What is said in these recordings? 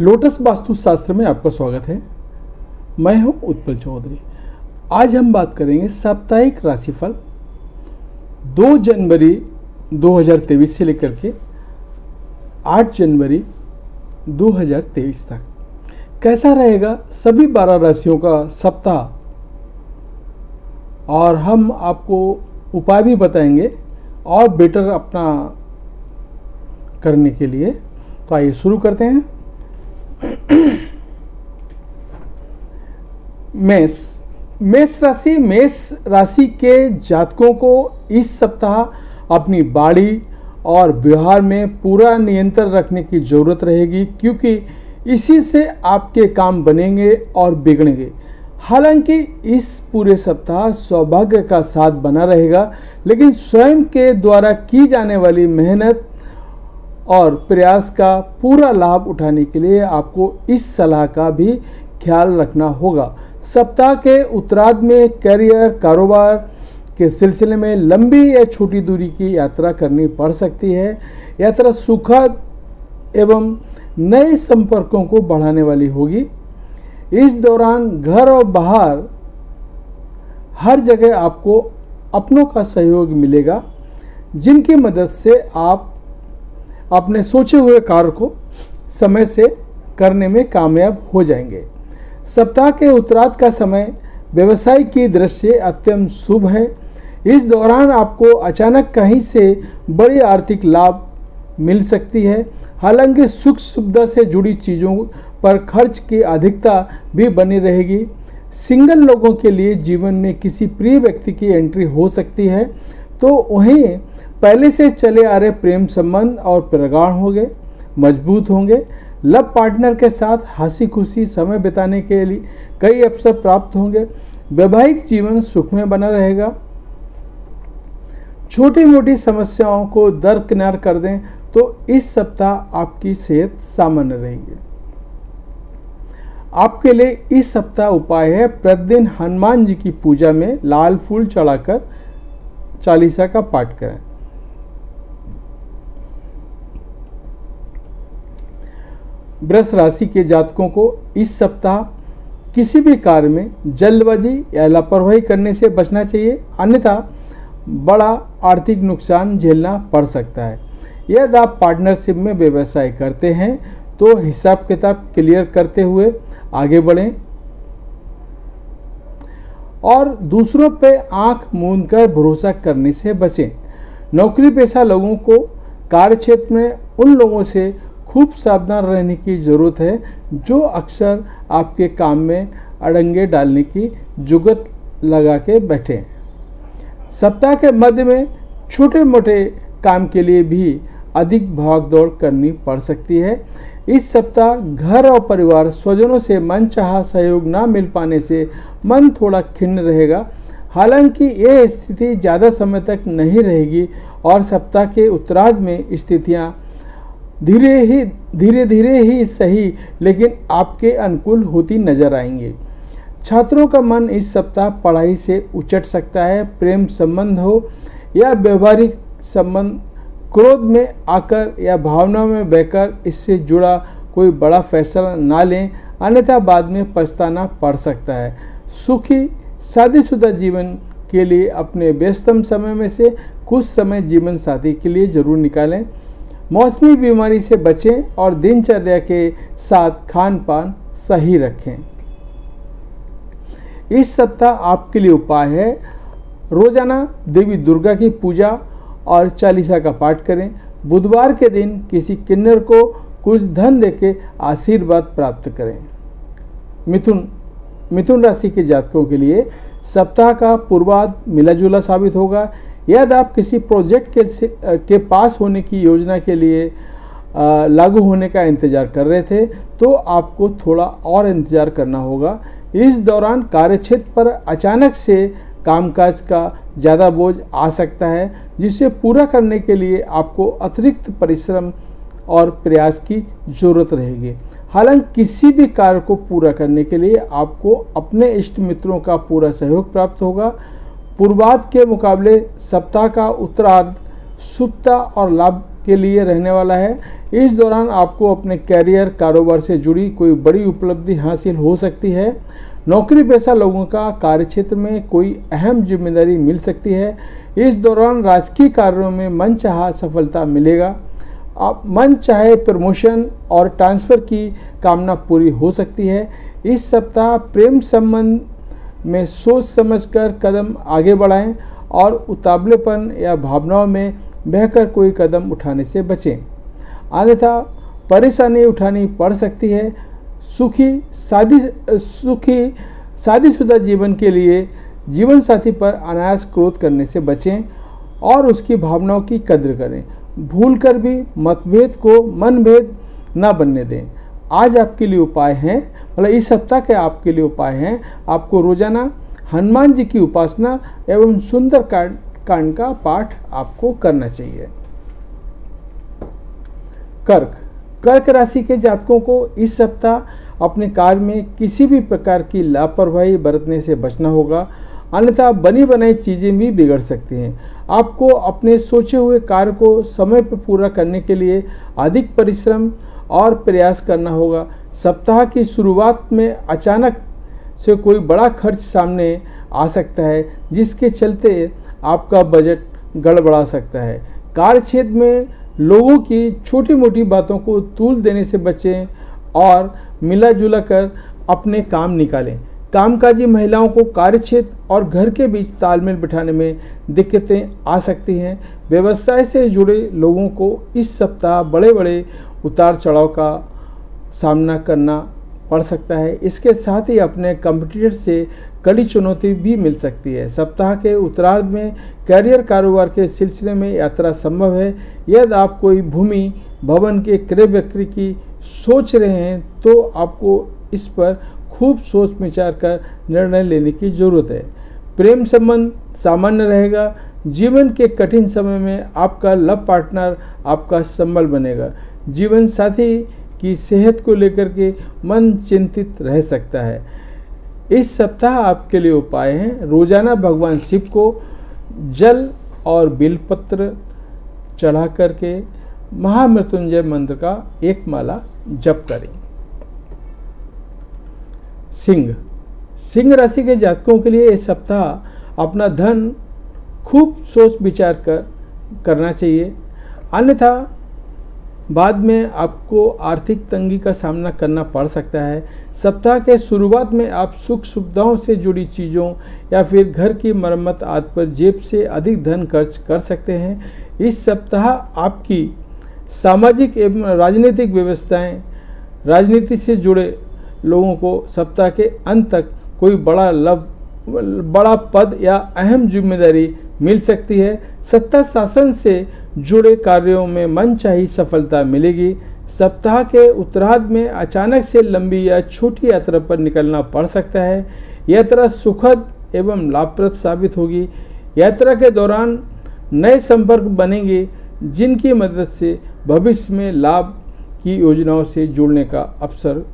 Lotus वास्तुशास्त्र में आपका स्वागत है। मैं हूं उत्पल चौधरी। आज हम बात करेंगे साप्ताहिक राशिफल 2 जनवरी 2023 से लेकर के 8 जनवरी 2023 तक कैसा रहेगा सभी 12 राशियों का सप्ताह, और हम आपको उपाय भी बताएंगे और बेटर अपना करने के लिए। तो आइए शुरू करते हैं। मेष राशि के जातकों को इस सप्ताह अपनी बाड़ी और व्यवहार में पूरा नियंत्रण रखने की जरूरत रहेगी, क्योंकि इसी से आपके काम बनेंगे और बिगड़ेंगे। हालांकि इस पूरे सप्ताह सौभाग्य का साथ बना रहेगा, लेकिन स्वयं के द्वारा की जाने वाली मेहनत और प्रयास का पूरा लाभ उठाने के लिए आपको इस सलाह का भी ख्याल रखना होगा। सप्ताह के उत्तरार्ध में करियर, कारोबार के सिलसिले में लंबी या छोटी दूरी की यात्रा करनी पड़ सकती है। यात्रा सुखद एवं नए संपर्कों को बढ़ाने वाली होगी। इस दौरान घर और बाहर हर जगह आपको अपनों का सहयोग मिलेगा, जिनकी मदद से आप अपने सोचे हुए कार्य को समय से करने में कामयाब हो जाएंगे। सप्ताह के उत्तरार्ध का समय व्यवसाय की दृष्टि से अत्यंत शुभ है। इस दौरान आपको अचानक कहीं से बड़ी आर्थिक लाभ मिल सकती है। हालांकि सुख सुविधा से जुड़ी चीज़ों पर खर्च की अधिकता भी बनी रहेगी। सिंगल लोगों के लिए जीवन में किसी प्रिय व्यक्ति की एंट्री हो सकती है, तो वहीं पहले से चले आ रहे प्रेम संबंध और प्रगाढ़ होंगे, मजबूत होंगे। लव पार्टनर के साथ हंसी खुशी समय बिताने के लिए कई अवसर प्राप्त होंगे। वैवाहिक जीवन सुखमय बना रहेगा। छोटी मोटी समस्याओं को दरकिनार कर दें तो इस सप्ताह आपकी सेहत सामान्य रहेगी। आपके लिए इस सप्ताह उपाय है, प्रतिदिन हनुमान जी की पूजा में लाल फूल चढ़ाकर चालीसा का पाठ करें। वृष राशि के जातकों को इस सप्ताह किसी भी कार्य में जल्दबाजी या लापरवाही करने से बचना चाहिए, अन्यथा बड़ा आर्थिक नुकसान झेलना पड़ सकता है। यदि आप पार्टनरशिप में व्यवसाय करते हैं तो हिसाब किताब क्लियर करते हुए आगे बढ़ें और दूसरों पे आंख मूंद कर भरोसा करने से बचें। नौकरी पेशा लोगों को कार्य क्षेत्र में उन लोगों से खूब सावधान रहने की ज़रूरत है जो अक्सर आपके काम में अड़ंगे डालने की जुगत लगा के बैठे। सप्ताह के मध्य में छोटे मोटे काम के लिए भी अधिक भाग दौड़ करनी पड़ सकती है। इस सप्ताह घर और परिवार स्वजनों से मनचाहा सहयोग न मिल पाने से मन थोड़ा खिन्न रहेगा। हालांकि यह स्थिति ज़्यादा समय तक नहीं रहेगी और सप्ताह के उत्तरार्ध में स्थितियाँ धीरे धीरे ही सही लेकिन आपके अनुकूल होती नजर आएंगी। छात्रों का मन इस सप्ताह पढ़ाई से उचट सकता है। प्रेम संबंध हो या व्यवहारिक संबंध, क्रोध में आकर या भावनाओं में बहकर इससे जुड़ा कोई बड़ा फैसला ना लें, अन्यथा बाद में पछताना पड़ सकता है। सुखी शादीशुदा जीवन के लिए अपने व्यस्तम समय में से कुछ समय जीवन साथी के लिए जरूर निकालें। मौसमी बीमारी से बचें और दिनचर्या के साथ खान पान सही रखें। इस सप्ताह आपके लिए उपाय है, रोजाना देवी दुर्गा की पूजा और चालीसा का पाठ करें। बुधवार के दिन किसी किन्नर को कुछ धन देके आशीर्वाद प्राप्त करें। मिथुन राशि के जातकों के लिए सप्ताह का पूर्वार्ध मिला जुला साबित होगा। यदि आप किसी प्रोजेक्ट के पास होने की योजना के लिए लागू होने का इंतजार कर रहे थे तो आपको थोड़ा और इंतजार करना होगा। इस दौरान कार्यक्षेत्र पर अचानक से कामकाज का ज़्यादा बोझ आ सकता है, जिसे पूरा करने के लिए आपको अतिरिक्त परिश्रम और प्रयास की जरूरत रहेगी। हालांकि किसी भी कार्य को पूरा करने के लिए आपको अपने इष्ट मित्रों का पूरा सहयोग प्राप्त होगा। पूर्वार्ध के मुकाबले सप्ताह का उत्तरार्ध शुभता और लाभ के लिए रहने वाला है। इस दौरान आपको अपने कैरियर कारोबार से जुड़ी कोई बड़ी उपलब्धि हासिल हो सकती है। नौकरी पेशा लोगों का कार्यक्षेत्र में कोई अहम जिम्मेदारी मिल सकती है। इस दौरान राजकीय कार्यों में मनचाहा सफलता मिलेगा। आप मन चाहे प्रमोशन और ट्रांसफ़र की कामना पूरी हो सकती है। इस सप्ताह प्रेम संबंध में सोच समझकर कदम आगे बढ़ाएं और उतावलेपन या भावनाओं में बहकर कोई कदम उठाने से बचें, अन्यथा परेशानी उठानी पड़ सकती है। सुखी शादीशुदा जीवन के लिए जीवन साथी पर अनायास क्रोध करने से बचें और उसकी भावनाओं की कद्र करें। भूलकर भी मतभेद को मनभेद न बनने दें। आज आपके लिए उपाय हैं, मतलब इस सप्ताह के आपके लिए उपाय हैं, आपको रोजाना हनुमान जी की उपासना एवं सुंदर कांड का पाठ आपको करना चाहिए। कर्क राशि के जातकों को इस सप्ताह अपने कार्य में किसी भी प्रकार की लापरवाही बरतने से बचना होगा, अन्यथा बनी बनाई चीज़ें भी बिगड़ सकती हैं। आपको अपने सोचे हुए कार्य को समय पर पूरा करने के लिए अधिक परिश्रम और प्रयास करना होगा। सप्ताह की शुरुआत में अचानक से कोई बड़ा खर्च सामने आ सकता है, जिसके चलते आपका बजट गड़बड़ा सकता है। कार्यक्षेत्र में लोगों की छोटी मोटी बातों को तूल देने से बचें और मिला जुला कर अपने काम निकालें। कामकाजी महिलाओं को कार्यक्षेत्र और घर के बीच तालमेल बिठाने में दिक्कतें आ सकती हैं। व्यवसाय से जुड़े लोगों को इस सप्ताह बड़े बड़े उतार चढ़ाव का सामना करना पड़ सकता है। इसके साथ ही अपने कंपटीटर से कड़ी चुनौती भी मिल सकती है। सप्ताह के उत्तरार्ध में कैरियर कारोबार के सिलसिले में यात्रा संभव है। यदि आप कोई भूमि भवन के क्रय बिक्री की सोच रहे हैं तो आपको इस पर खूब सोच विचार कर निर्णय लेने की जरूरत है। प्रेम संबंध सामान्य रहेगा। जीवन के कठिन समय में आपका लव पार्टनर आपका संबल बनेगा। जीवन साथी की सेहत को लेकर के मन चिंतित रह सकता है। इस सप्ताह आपके लिए उपाय हैं, रोजाना भगवान शिव को जल और बेलपत्र चढ़ा करके महामृत्युंजय मंत्र का एक माला जप करें। सिंह राशि के जातकों के लिए इस सप्ताह अपना धन खूब सोच विचार कर करना चाहिए, अन्यथा बाद में आपको आर्थिक तंगी का सामना करना पड़ सकता है। सप्ताह के शुरुआत में आप सुख सुविधाओं से जुड़ी चीज़ों या फिर घर की मरम्मत आदि पर जेब से अधिक धन खर्च कर सकते हैं। इस सप्ताह आपकी सामाजिक एवं राजनीतिक व्यवस्थाएं, राजनीति से जुड़े लोगों को सप्ताह के अंत तक कोई बड़ा पद या अहम जिम्मेदारी मिल सकती है। सत्ता शासन से जुड़े कार्यों में मनचाही सफलता मिलेगी। सप्ताह के उत्तरार्ध में अचानक से लंबी या छोटी यात्रा पर निकलना पड़ सकता है। यात्रा सुखद एवं लाभप्रद साबित होगी। यात्रा के दौरान नए संपर्क बनेंगे, जिनकी मदद से भविष्य में लाभ की योजनाओं से जुड़ने का अवसर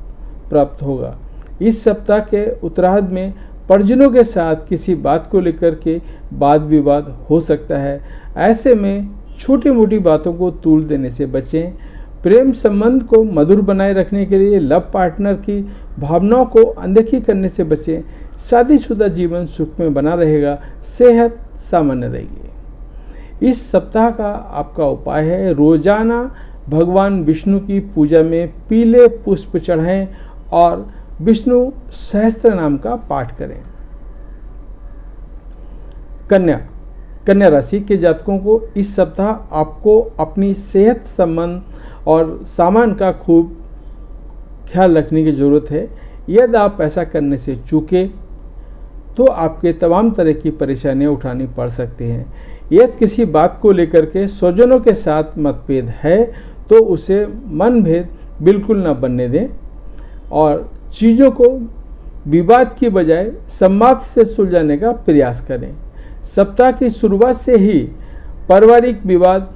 प्राप्त होगा। इस सप्ताह के उत्तरार्ध में परिजनों के साथ किसी बात को लेकर के वाद विवाद हो सकता है। ऐसे में छोटी मोटी बातों को तूल देने से बचें। प्रेम संबंध को मधुर बनाए रखने के लिए लव पार्टनर की भावनाओं को अनदेखी करने से बचें। शादीशुदा जीवन सुख में बना रहेगा। सेहत सामान्य रहेगी। इस सप्ताह का आपका उपाय है, रोजाना भगवान विष्णु की पूजा में पीले पुष्प चढ़ाएं और विष्णु सहस्त्र नाम का पाठ करें। कन्या राशि के जातकों को इस सप्ताह आपको अपनी सेहत संबंध और सामान का खूब ख्याल रखने की जरूरत है। यदि आप ऐसा करने से चूके तो आपके तमाम तरह की परेशानियां उठानी पड़ सकती हैं। यदि किसी बात को लेकर के स्वजनों के साथ मतभेद है तो उसे मनभेद बिल्कुल न बनने दें और चीज़ों को विवाद की बजाय संवाद से सुलझाने का प्रयास करें। सप्ताह की शुरुआत से ही पारिवारिक विवाद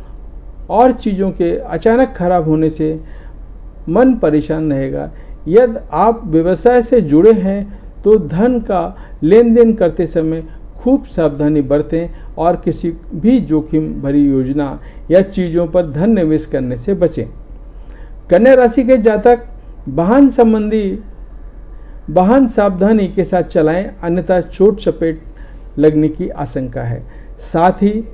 और चीज़ों के अचानक खराब होने से मन परेशान रहेगा। यदि आप व्यवसाय से जुड़े हैं तो धन का लेन देन करते समय खूब सावधानी बरतें और किसी भी जोखिम भरी योजना या चीज़ों पर धन निवेश करने से बचें। कन्या राशि के जातक वाहन सावधानी के साथ चलाएं, अन्यथा चोट चपेट लगने की आशंका है। साथ ही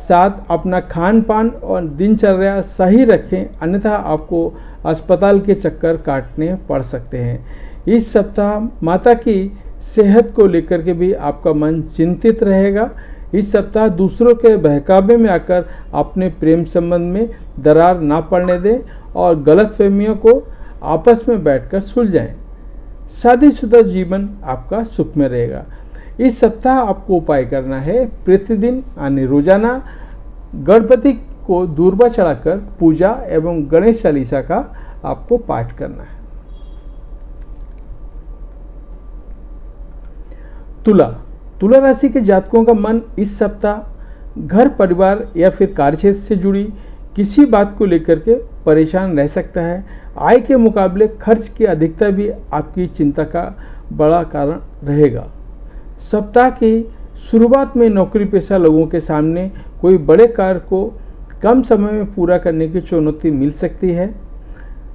साथ अपना खान पान और दिनचर्या सही रखें, अन्यथा आपको अस्पताल के चक्कर काटने पड़ सकते हैं। इस सप्ताह माता की सेहत को लेकर के भी आपका मन चिंतित रहेगा। इस सप्ताह दूसरों के बहकावे में आकर अपने प्रेम संबंध में दरार ना पड़ने दें और गलतफहमियों को आपस में बैठकर सुलझाएं। शादीशुदा जीवन आपका सुखमय रहेगा। इस सप्ताह आपको उपाय करना है, प्रतिदिन यानी रोजाना गणपति को दूर्वा चढ़ाकर पूजा एवं गणेश चालीसा का आपको पाठ करना है। तुला राशि के जातकों का मन इस सप्ताह घर परिवार या फिर कार्यक्षेत्र से जुड़ी किसी बात को लेकर के परेशान रह सकता है। आय के मुकाबले खर्च की अधिकता भी आपकी चिंता का बड़ा कारण रहेगा। सप्ताह की शुरुआत में नौकरी पेशा लोगों के सामने कोई बड़े कार्य को कम समय में पूरा करने की चुनौती मिल सकती है।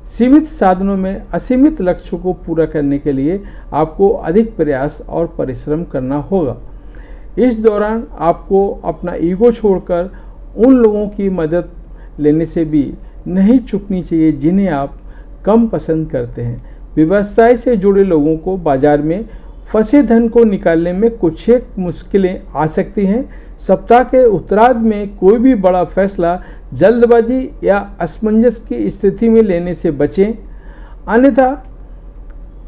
सीमित साधनों में असीमित लक्ष्यों को पूरा करने के लिए आपको अधिक प्रयास और परिश्रम करना होगा। इस दौरान आपको अपना ईगो छोड़कर उन लोगों की मदद लेने से भी नहीं चूकनी चाहिए जिन्हें आप कम पसंद करते हैं। व्यवसाय से जुड़े लोगों को बाजार में फंसे धन को निकालने में कुछ एक मुश्किलें आ सकती हैं। सप्ताह के उत्तरार्ध में कोई भी बड़ा फैसला जल्दबाजी या असमंजस की स्थिति में लेने से बचें, अन्यथा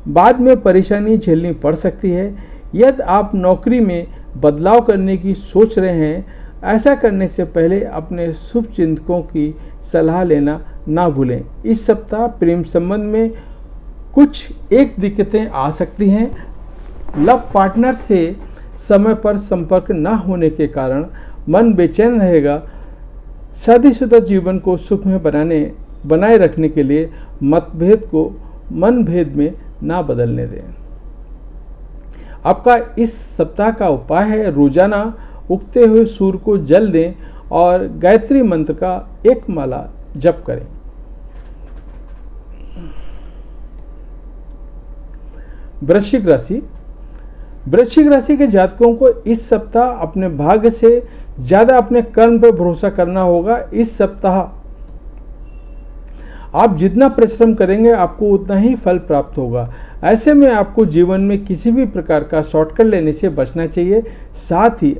बाद में परेशानी झेलनी पड़ सकती है। यदि आप नौकरी में बदलाव करने की सोच रहे हैं, ऐसा करने से पहले अपने शुभ चिंतकों की सलाह लेना ना भूलें। इस सप्ताह प्रेम संबंध में कुछ एक दिक्कतें आ सकती हैं। लव पार्टनर से समय पर संपर्क न होने के कारण मन बेचैन रहेगा। शादीशुदा जीवन को सुखमय बनाए रखने के लिए मतभेद को मनभेद में ना बदलने दें। आपका इस सप्ताह का उपाय है, रोजाना उगते हुए सूर्य को जल दें और गायत्री मंत्र का एक माला जप करें। वृश्चिक राशि के जातकों को इस सप्ताह अपने भाग्य से ज्यादा अपने कर्म पर भरोसा करना होगा। इस सप्ताह आप जितना परिश्रम करेंगे आपको उतना ही फल प्राप्त होगा। ऐसे में आपको जीवन में किसी भी प्रकार का शॉर्टकट लेने से बचना चाहिए। साथ ही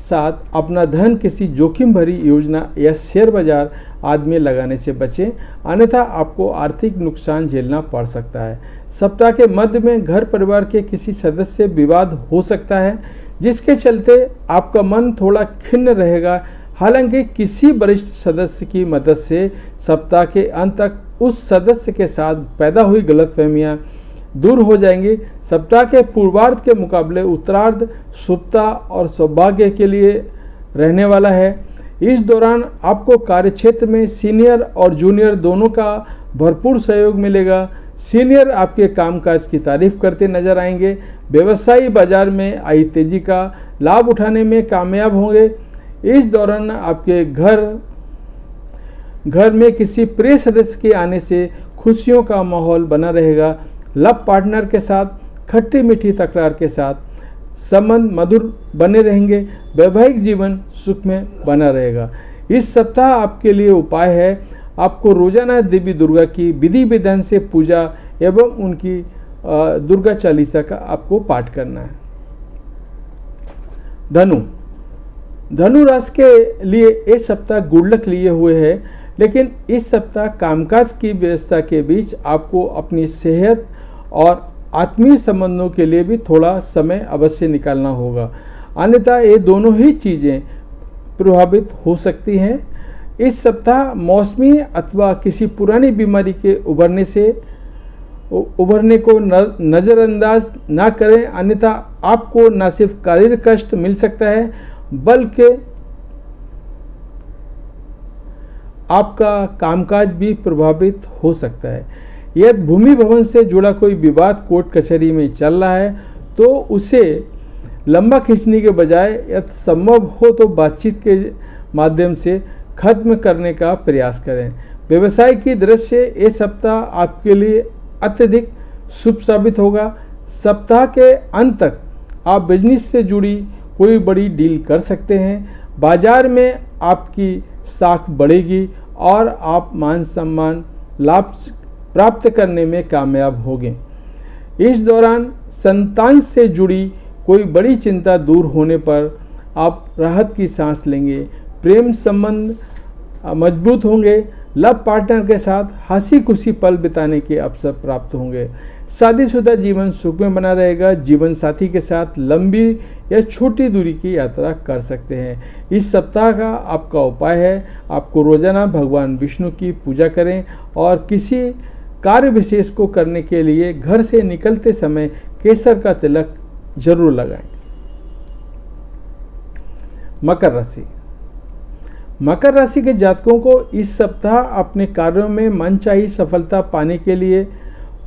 साथ अपना धन किसी जोखिम भरी योजना या शेयर बाजार आदि में लगाने से बचें, अन्यथा आपको आर्थिक नुकसान झेलना पड़ सकता है। सप्ताह के मध्य में घर परिवार के किसी सदस्य से विवाद हो सकता है, जिसके चलते आपका मन थोड़ा खिन्न रहेगा। हालांकि किसी वरिष्ठ सदस्य की मदद से सप्ताह के अंत तक उस सदस्य के साथ पैदा हुई गलतफहमियां दूर हो जाएंगी। सप्ताह के पूर्वार्ध के मुकाबले उत्तरार्ध शुभता और सौभाग्य के लिए रहने वाला है। इस दौरान आपको कार्यक्षेत्र में सीनियर और जूनियर दोनों का भरपूर सहयोग मिलेगा। सीनियर आपके कामकाज की तारीफ करते नजर आएंगे। व्यवसायी बाजार में आई तेजी का लाभ उठाने में कामयाब होंगे। इस दौरान आपके घर में किसी प्रिय सदस्य के आने से खुशियों का माहौल बना रहेगा। लव पार्टनर के साथ खट्टी मीठी तकरार के साथ संबंध मधुर बने रहेंगे। वैवाहिक जीवन सुख में बना रहेगा। इस सप्ताह आपके लिए उपाय है, आपको रोजाना देवी दुर्गा की विधि विधान से पूजा एवं उनकी दुर्गा चालीसा का आपको पाठ करना है। धनु राशि के लिए इस सप्ताह गुड लक लिए हुए है, लेकिन इस सप्ताह कामकाज की व्यवस्था के बीच आपको अपनी सेहत और आत्मीय संबंधों के लिए भी थोड़ा समय अवश्य निकालना होगा, अन्यथा ये दोनों ही चीज़ें प्रभावित हो सकती हैं। इस सप्ताह मौसमी अथवा किसी पुरानी बीमारी के उभरने को नज़रअंदाज ना करें, अन्यथा आपको न सिर्फ शारीरिक कष्ट मिल सकता है बल्कि आपका कामकाज भी प्रभावित हो सकता है। यदि भूमि भवन से जुड़ा कोई विवाद कोर्ट कचहरी में चल रहा है तो उसे लंबा खींचने के बजाय यदि संभव हो तो बातचीत के माध्यम से खत्म करने का प्रयास करें। व्यवसाय की दृष्टि से ये सप्ताह आपके लिए अत्यधिक शुभ साबित होगा। सप्ताह के अंत तक आप बिजनेस से जुड़ी कोई बड़ी डील कर सकते हैं। बाजार में आपकी साख बढ़ेगी और आप मान सम्मान लाभ प्राप्त करने में कामयाब होंगे। इस दौरान संतान से जुड़ी कोई बड़ी चिंता दूर होने पर आप राहत की सांस लेंगे। प्रेम संबंध मजबूत होंगे। लव पार्टनर के साथ हंसी खुशी पल बिताने के अवसर प्राप्त होंगे। शादीशुदा जीवन सुख में बना रहेगा। जीवन साथी के साथ लंबी या छोटी दूरी की यात्रा कर सकते हैं। इस सप्ताह का आपका उपाय है, आपको रोजाना भगवान विष्णु की पूजा करें और किसी कार्य विशेष को करने के लिए घर से निकलते समय केसर का तिलक जरूर लगाएं। मकर राशि। मकर राशि के जातकों को इस सप्ताह अपने कार्यों में मनचाही सफलता पाने के लिए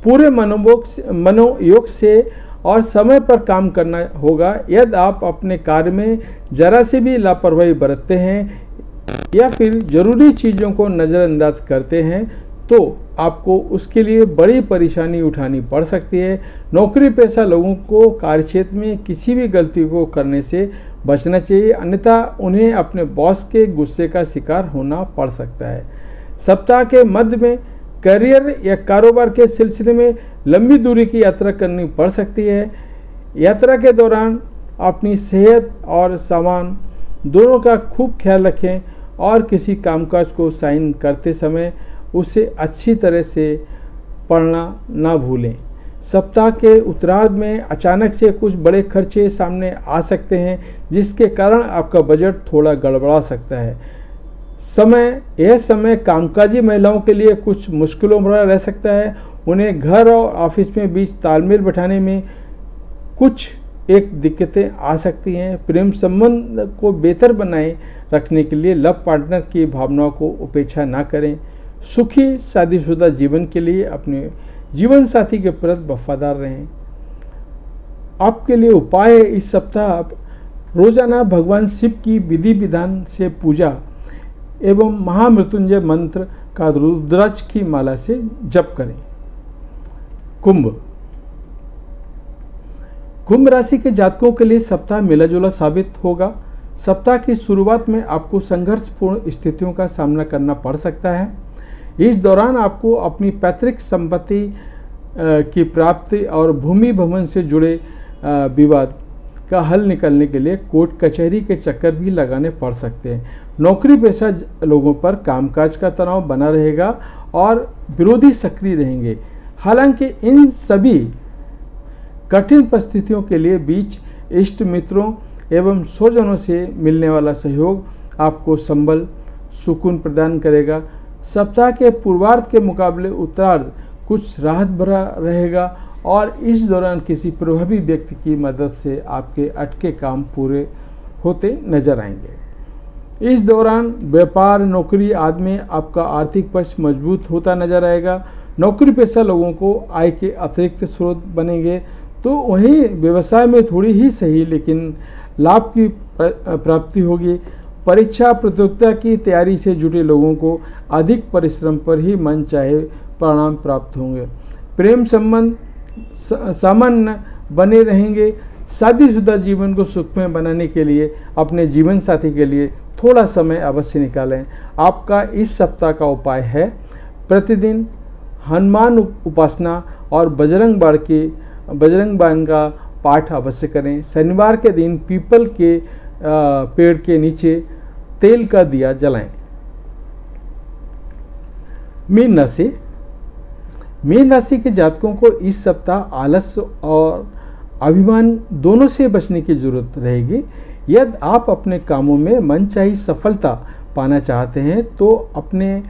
पूरे मनोयोग से और समय पर काम करना होगा। यदि आप अपने कार्य में जरा से भी लापरवाही बरतते हैं या फिर जरूरी चीज़ों को नज़रअंदाज करते हैं तो आपको उसके लिए बड़ी परेशानी उठानी पड़ सकती है। नौकरी पेशा लोगों को कार्यक्षेत्र में किसी भी गलती को करने से बचना चाहिए, अन्यथा उन्हें अपने बॉस के गुस्से का शिकार होना पड़ सकता है। सप्ताह के मध्य में करियर या कारोबार के सिलसिले में लंबी दूरी की यात्रा करनी पड़ सकती है। यात्रा के दौरान अपनी सेहत और सामान दोनों का खूब ख्याल रखें और किसी कामकाज को साइन करते समय उसे अच्छी तरह से पढ़ना ना भूलें। सप्ताह के उत्तरार्ध में अचानक से कुछ बड़े खर्चे सामने आ सकते हैं जिसके कारण आपका बजट थोड़ा गड़बड़ा सकता है। यह समय कामकाजी महिलाओं के लिए कुछ मुश्किलों भरा रह सकता है। उन्हें घर और ऑफिस में बीच तालमेल बैठाने में कुछ दिक्कतें आ सकती हैं। प्रेम संबंध को बेहतर बनाए रखने के लिए लव पार्टनर की भावनाओं को उपेक्षा ना करें। सुखी शादीशुदा जीवन के लिए अपने जीवन साथी के प्रति वफादार रहें। आपके लिए उपाय है, इस सप्ताह आप रोजाना भगवान शिव की विधि विधान से पूजा एवं महामृत्युंजय मंत्र का रुद्राक्ष की माला से जप करें। कुंभ राशि के जातकों के लिए सप्ताह मिलाजुला साबित होगा। सप्ताह की शुरुआत में आपको संघर्षपूर्ण स्थितियों का सामना करना पड़ सकता है। इस दौरान आपको अपनी पैतृक संपत्ति की प्राप्ति और भूमि भवन से जुड़े विवाद का हल निकालने के लिए कोर्ट कचहरी के चक्कर भी लगाने पड़ सकते हैं। नौकरी पेशा लोगों पर कामकाज का तनाव बना रहेगा और विरोधी सक्रिय रहेंगे। हालांकि इन सभी कठिन परिस्थितियों के लिए बीच इष्ट मित्रों एवं स्वजनों से मिलने वाला सहयोग आपको संबल सुकून प्रदान करेगा। सप्ताह के पूर्वार्ध के मुकाबले उत्तरार्ध कुछ राहत भरा रहेगा और इस दौरान किसी प्रभावी व्यक्ति की मदद से आपके अटके काम पूरे होते नजर आएंगे। इस दौरान व्यापार नौकरी आदि में आपका आर्थिक पक्ष मजबूत होता नजर आएगा। नौकरी पेशा लोगों को आय के अतिरिक्त स्रोत बनेंगे तो वहीं व्यवसाय में थोड़ी ही सही लेकिन लाभ की प्राप्ति होगी। परीक्षा प्रतियोगिता की तैयारी से जुटे लोगों को अधिक परिश्रम पर ही मन चाहे परिणाम प्राप्त होंगे। प्रेम संबंध सामान्य बने रहेंगे। शादीशुदा जीवन को सुखमय बनाने के लिए अपने जीवन साथी के लिए थोड़ा समय अवश्य निकालें। आपका इस सप्ताह का उपाय है, प्रतिदिन हनुमान उपासना और बजरंग बाण का पाठ अवश्य करें। शनिवार के दिन पीपल के पेड़ के नीचे तेल का दिया जलाएं। मीन राशि के जातकों को इस सप्ताह आलस्य और अभिमान दोनों से बचने की जरूरत रहेगी। यदि आप अपने कामों में मनचाही सफलता पाना चाहते हैं तो अपने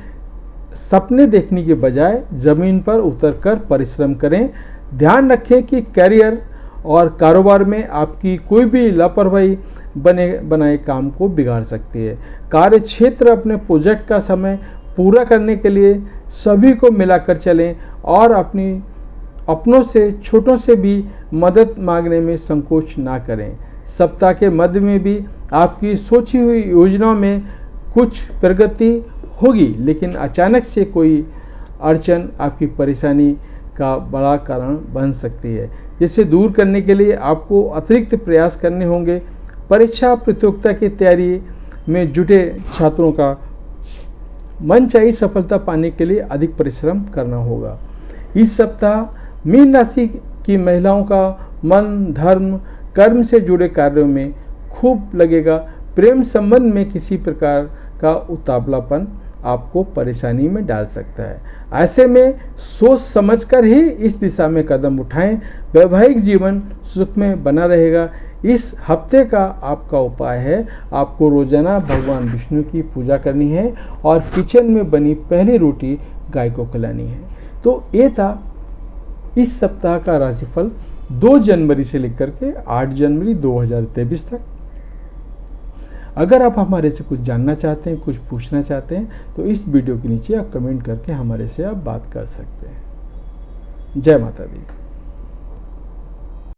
सपने देखने के बजाय जमीन पर उतरकर परिश्रम करें। ध्यान रखें कि करियर और कारोबार में आपकी कोई भी लापरवाही बनाए काम को बिगाड़ सकती है। कार्य क्षेत्र अपने प्रोजेक्ट का समय पूरा करने के लिए सभी को मिलाकर चलें और अपनों से छोटों से भी मदद मांगने में संकोच ना करें। सप्ताह के मध्य में भी आपकी सोची हुई योजनाओं में कुछ प्रगति होगी, लेकिन अचानक से कोई अड़चन आपकी परेशानी का बड़ा कारण बन सकती है, जिसे दूर करने के लिए आपको अतिरिक्त प्रयास करने होंगे। परीक्षा प्रतियोगिता की तैयारी में जुटे छात्रों का मनचाही सफलता पाने के लिए अधिक परिश्रम करना होगा। इस सप्ताह मीन राशि की महिलाओं का मन धर्म कर्म से जुड़े कार्यों में खूब लगेगा। प्रेम संबंध में किसी प्रकार का उतावलापन आपको परेशानी में डाल सकता है। ऐसे में सोच समझकर ही इस दिशा में कदम उठाएं। वैवाहिक जीवन सुखमय बना रहेगा। इस हफ्ते का आपका उपाय है, आपको रोजाना भगवान विष्णु की पूजा करनी है और किचन में बनी पहली रोटी गाय को खिलानी है। तो ये था इस सप्ताह का राशिफल 2 जनवरी से लेकर के 8 जनवरी 2023 तक। अगर आप हमारे से कुछ जानना चाहते हैं, कुछ पूछना चाहते हैं, तो इस वीडियो के नीचे आप कमेंट करके हमारे से आप बात कर सकते हैं। जय माता दी।